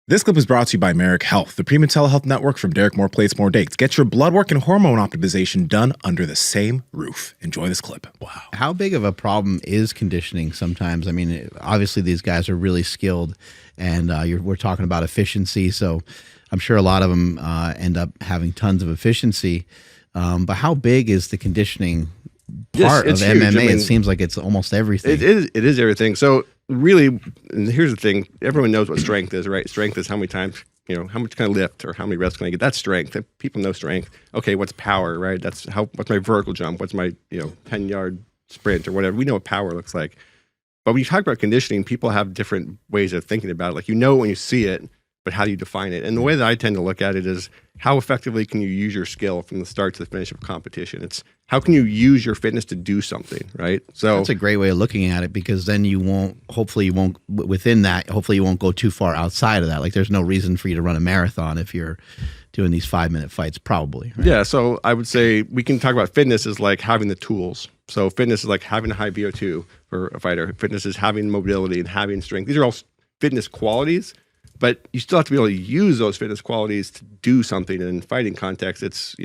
This clip is brought to you by Merrick Health, the premium telehealth network from Derek More Plates, More Dates. Get your blood work and hormone optimization done under the same roof. Enjoy this clip. Wow. How big of a problem is conditioning sometimes? I mean, obviously these guys are really skilled, and we're talking about efficiency, so I'm sure a lot of them end up having tons of efficiency. But how big is the conditioning part of MMA? I mean, it seems like it's almost everything. It is everything. So really, and here's the thing: everyone knows what strength is, right? Strength is how many times, how much can I lift or how many reps can I get. That's strength. People know strength. Okay, what's power, right? What's my vertical jump? What's my 10-yard sprint or whatever? We know what power looks like. But when you talk about conditioning, people have different ways of thinking about it. Like when you see it, but how do you define it? And the way that I tend to look at it is how effectively can you use your skill from the start to the finish of a competition? It's how can you use your fitness to do something, right? So that's a great way of looking at it, because then hopefully you won't go too far outside of that. Like there's no reason for you to run a marathon if you're doing these 5-minute fights, probably. Right? Yeah, so I would say we can talk about fitness as like having the tools. So fitness is like having a high VO2 for a fighter. Fitness is having mobility and having strength. These are all fitness qualities. But you still have to be able to use those fitness qualities to do something. And in fighting context, it's,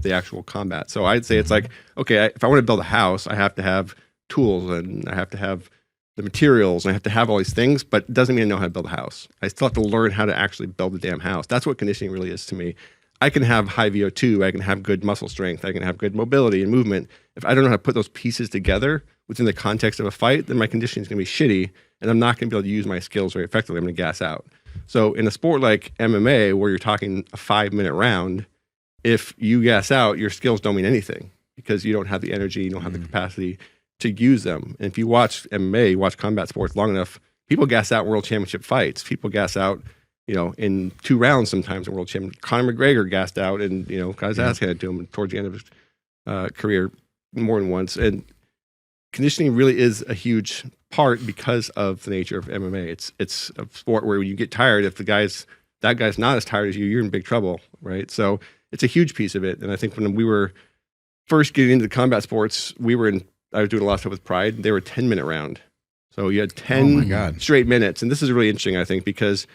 the actual combat. So I'd say it's like, okay, if I want to build a house, I have to have tools and I have to have the materials and I have to have all these things, but it doesn't mean I know how to build a house. I still have to learn how to actually build the damn house. That's what conditioning really is to me. I can have high VO2, I can have good muscle strength, I can have good mobility and movement. If I don't know how to put those pieces together within the context of a fight, then my conditioning is going to be shitty and I'm not going to be able to use my skills very effectively. I'm going to gas out. So in a sport like MMA, where you're talking a 5-minute round, if you gas out, your skills don't mean anything because you don't have the energy, you don't have the capacity to use them. And if you watch MMA, you watch combat sports long enough, people gas out in world championship fights. People gas out, in 2 rounds sometimes in world championship. Conor McGregor gassed out and, got his ass handed to him towards the end of his career more than once. And conditioning really is a huge part because of the nature of MMA. It's a sport where when you get tired, if that guy's not as tired as you, you're in big trouble, right? So it's a huge piece of it. And I think when we were first getting into the combat sports, I was doing a lot of stuff with Pride. They were a 10-minute round. So you had 10 straight minutes. And this is really interesting, I think, because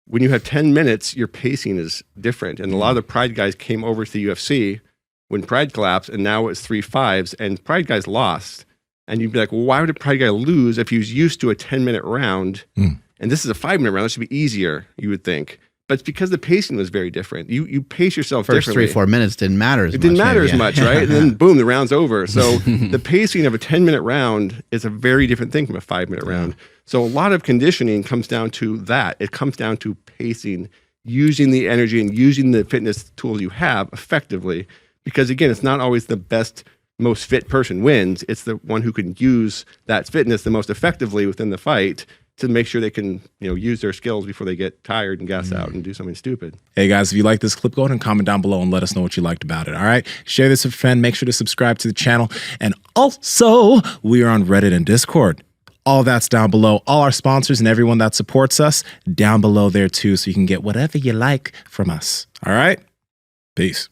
when you have 10 minutes, your pacing is different. And a lot of the Pride guys came over to the UFC when Pride collapsed, and now it's 3 5s, and Pride guys lost. And you'd be like, well, why would a Pride guy lose if he was used to a 10-minute round? And this is a 5-minute round. That should be easier, you would think. But it's because the pacing was very different. You pace yourself differently. First 3-4 minutes didn't matter as much. It didn't matter as much, right? And then boom, the round's over. So the pacing of a 10-minute round is a very different thing from a 5-minute round. So a lot of conditioning comes down to that. It comes down to pacing, using the energy and using the fitness tools you have effectively. Because again, it's not always the best, most fit person wins. It's the one who can use that fitness the most effectively within the fight to make sure they can, use their skills before they get tired and gas out and do something stupid. Hey guys, if you like this clip, go ahead and comment down below and let us know what you liked about it. All right, share this with a friend. Make sure to subscribe to the channel, and also we are on Reddit and Discord. All that's down below. All our sponsors and everyone that supports us down below there too, so you can get whatever you like from us. All right, peace.